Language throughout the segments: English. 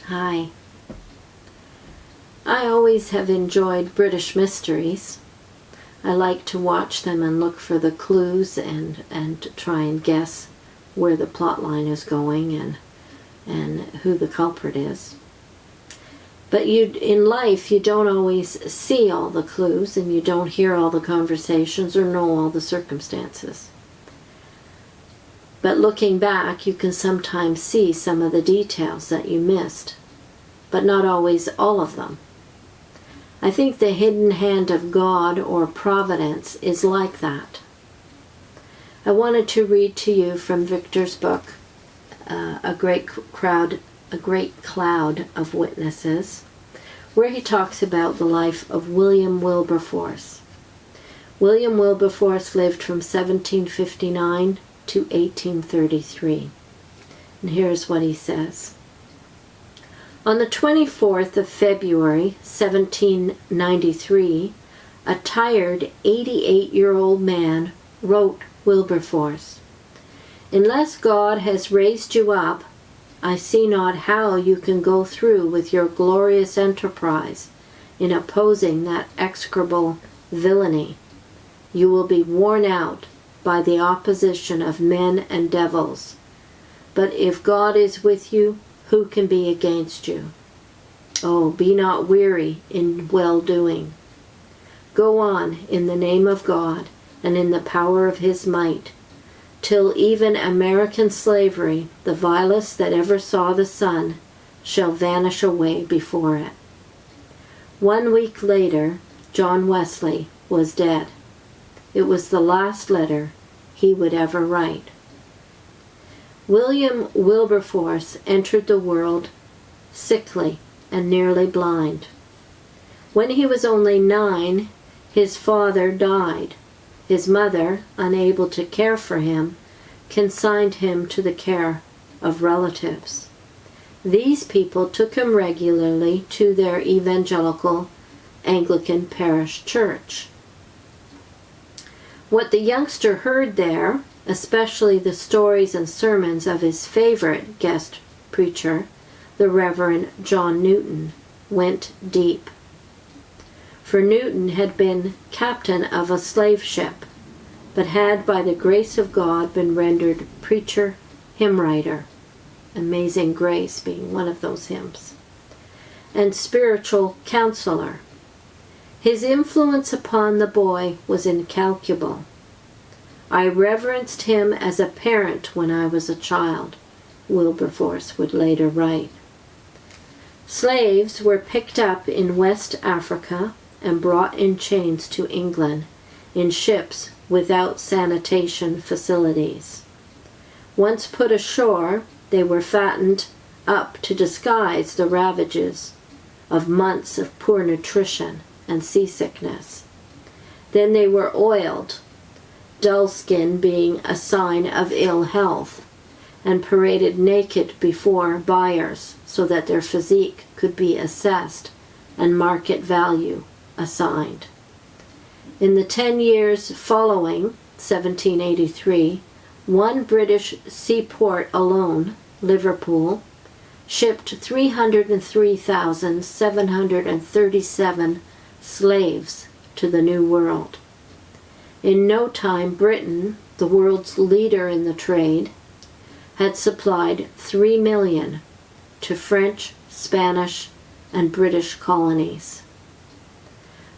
Hi. I always have enjoyed British mysteries. I like to watch them and look for the clues and try and guess where the plot line is going and who the culprit is. But in life, you don't always see all the clues, and you don't hear all the conversations or know all the circumstances. But looking back, you can sometimes see some of the details that you missed, but not always all of them. I think the hidden hand of God or providence is like that. I wanted to read to you from Victor's book, A Great Cloud of Witnesses, where he talks about the life of William Wilberforce. William Wilberforce lived from 1759 to 1833. And here's what he says. On the 24th of February, 1793, a tired 88-year-old man wrote Wilberforce, "Unless God has raised you up, I see not how you can go through with your glorious enterprise in opposing that execrable villainy. You will be worn out by the opposition of men and devils. But if God is with you, who can be against you? Oh, be not weary in well-doing. Go on in the name of God and in the power of his might, till even American slavery, the vilest that ever saw the sun, shall vanish away before it." 1 week later, John Wesley was dead. It was the last letter he would ever write. William Wilberforce entered the world sickly and nearly blind. When he was only 9, his father died. His mother, unable to care for him, consigned him to the care of relatives. These people took him regularly to their evangelical Anglican parish church. What the youngster heard there, especially the stories and sermons of his favorite guest preacher, the Reverend John Newton, went deep. For Newton had been captain of a slave ship, but had by the grace of God been rendered preacher, hymn writer, Amazing Grace being one of those hymns, and spiritual counselor. His influence upon the boy was incalculable. "I reverenced him as a parent when I was a child," Wilberforce would later write. Slaves were picked up in West Africa and brought in chains to England in ships without sanitation facilities. Once put ashore, they were fattened up to disguise the ravages of months of poor nutrition and seasickness. Then they were oiled, dull skin being a sign of ill health, and paraded naked before buyers so that their physique could be assessed and market value assigned. In the 10 years following 1783, one British seaport alone, Liverpool, shipped 303,737 slaves to the New World. In no time, Britain, the world's leader in the trade, had supplied 3 million to French, Spanish, and British colonies.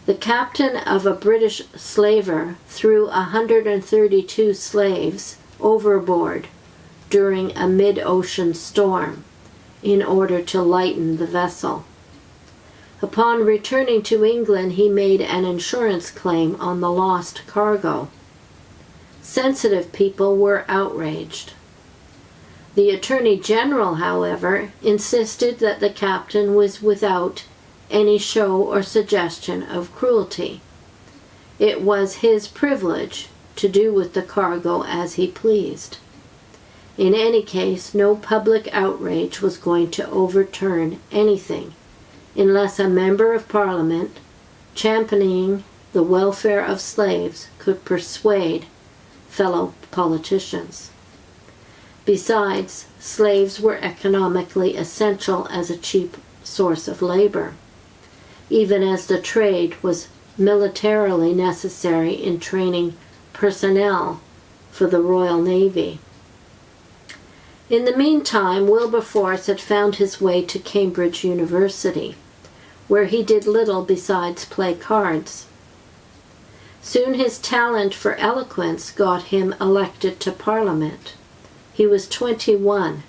The captain of a British slaver threw 132 slaves overboard during a mid-ocean storm in order to lighten the vessel. Upon returning to England, he made an insurance claim on the lost cargo. Sensitive people were outraged. The Attorney General, however, insisted that the captain was without any show or suggestion of cruelty. It was his privilege to do with the cargo as he pleased. In any case, no public outrage was going to overturn anything unless a member of Parliament, championing the welfare of slaves, could persuade fellow politicians. Besides, slaves were economically essential as a cheap source of labor, even as the trade was militarily necessary in training personnel for the Royal Navy. In the meantime, Wilberforce had found his way to Cambridge University, where he did little besides play cards. Soon his talent for eloquence got him elected to Parliament. He was 21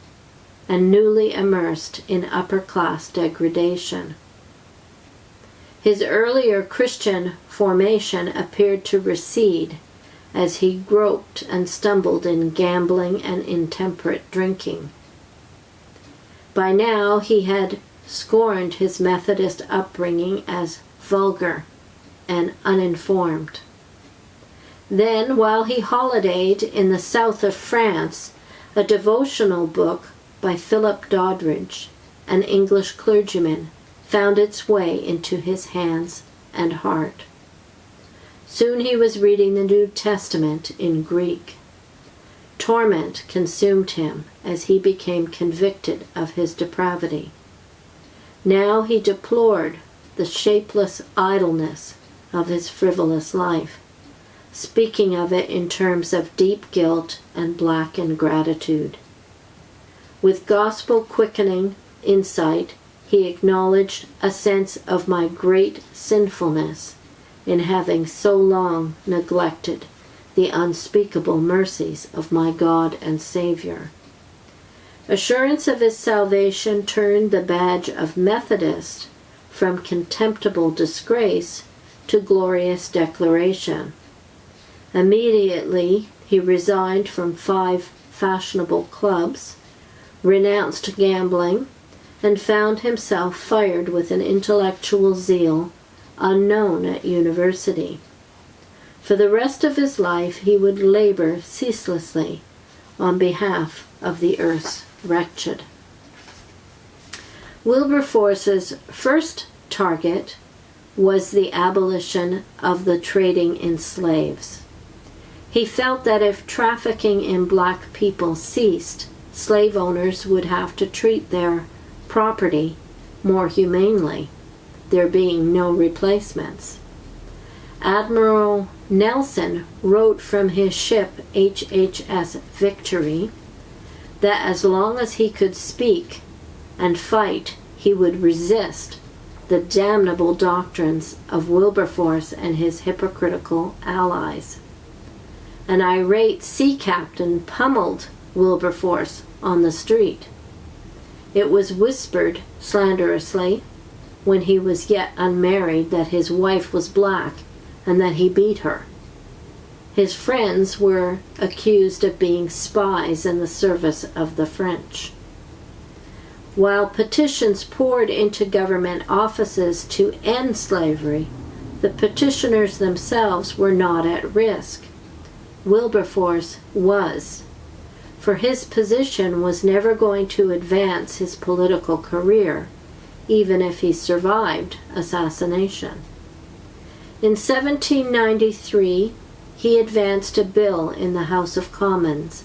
and newly immersed in upper-class degradation. His earlier Christian formation appeared to recede as he groped and stumbled in gambling and intemperate drinking. By now he had scorned his Methodist upbringing as vulgar and uninformed. Then, while he holidayed in the south of France, a devotional book by Philip Doddridge, an English clergyman, found its way into his hands and heart. Soon he was reading the New Testament in Greek. Torment consumed him as he became convicted of his depravity. Now he deplored the shapeless idleness of his frivolous life, speaking of it in terms of deep guilt and black ingratitude. With gospel-quickening insight, he acknowledged a sense of my great sinfulness in having so long neglected the unspeakable mercies of my God and Savior. Assurance of his salvation turned the badge of Methodist from contemptible disgrace to glorious declaration. Immediately, he resigned from 5 fashionable clubs, renounced gambling, and found himself fired with an intellectual zeal unknown at university. For the rest of his life, he would labor ceaselessly on behalf of the earth's wretched. Wilberforce's first target was the abolition of the trading in slaves. He felt that if trafficking in black people ceased, slave owners would have to treat their property more humanely, there being no replacements. Admiral Nelson wrote from his ship HHS Victory that as long as he could speak and fight, he would resist the damnable doctrines of Wilberforce and his hypocritical allies. An irate sea captain pummeled Wilberforce on the street. It was whispered slanderously when he was yet unmarried that his wife was black and that he beat her. His friends were accused of being spies in the service of the French. While petitions poured into government offices to end slavery, the petitioners themselves were not at risk. Wilberforce was, for his position was never going to advance his political career, even if he survived assassination. In 1793, he advanced a bill in the House of Commons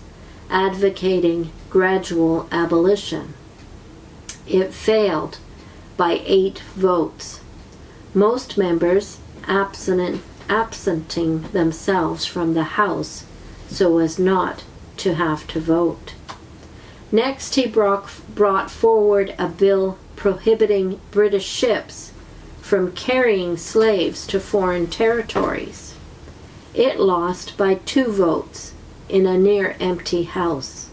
advocating gradual abolition. It failed by 8 votes, most members absenting themselves from the House so as not to have to vote. Next, he brought forward a bill prohibiting British ships from carrying slaves to foreign territories. It lost by 2 votes in a near-empty House.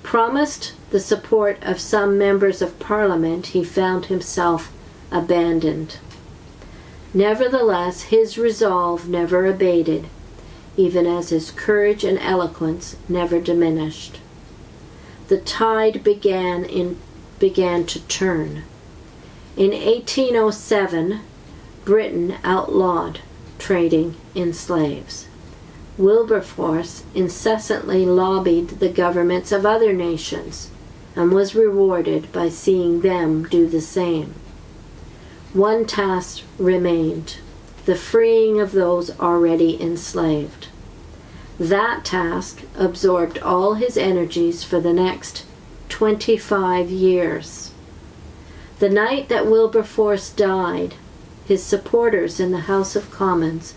Promised the support of some members of Parliament, he found himself abandoned. Nevertheless, his resolve never abated, even as his courage and eloquence never diminished. The tide began to turn. In 1807, Britain outlawed trading in slaves. Wilberforce incessantly lobbied the governments of other nations and was rewarded by seeing them do the same. One task remained: the freeing of those already enslaved. That task absorbed all his energies for the next 25 years. The night that Wilberforce died, his supporters in the House of Commons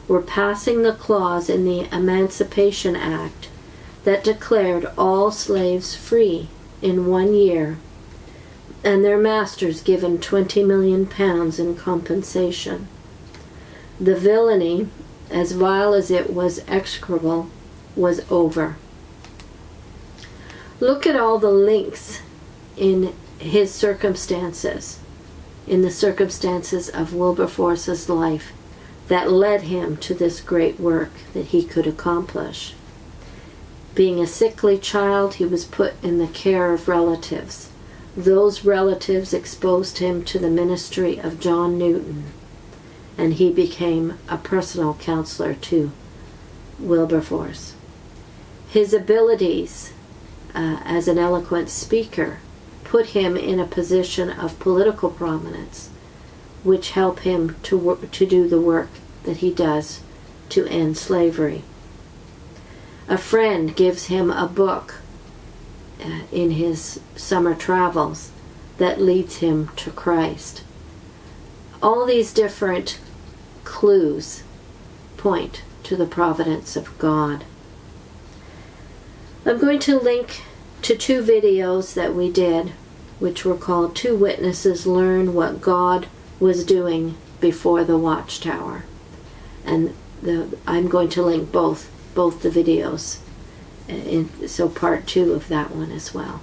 were passing the clause in the Emancipation Act that declared all slaves free in 1 year, and their masters given £20 million in compensation. The villainy, as vile as it was execrable, was over. Look at all the links in his circumstances, in the circumstances of Wilberforce's life, that led him to this great work that he could accomplish. Being a sickly child, he was put in the care of relatives. Those relatives exposed him to the ministry of John Newton, and he became a personal counselor to Wilberforce. His abilities as an eloquent speaker put him in a position of political prominence, which help him to do the work that he does to end slavery. A friend gives him a book in his summer travels that leads him to Christ. All these different clues point to the providence of God. I'm going to link to 2 videos that we did, which were called "Two Witnesses Learn What God Was Doing Before the Watchtower." And I'm going to link both the videos, so part 2 of that one as well.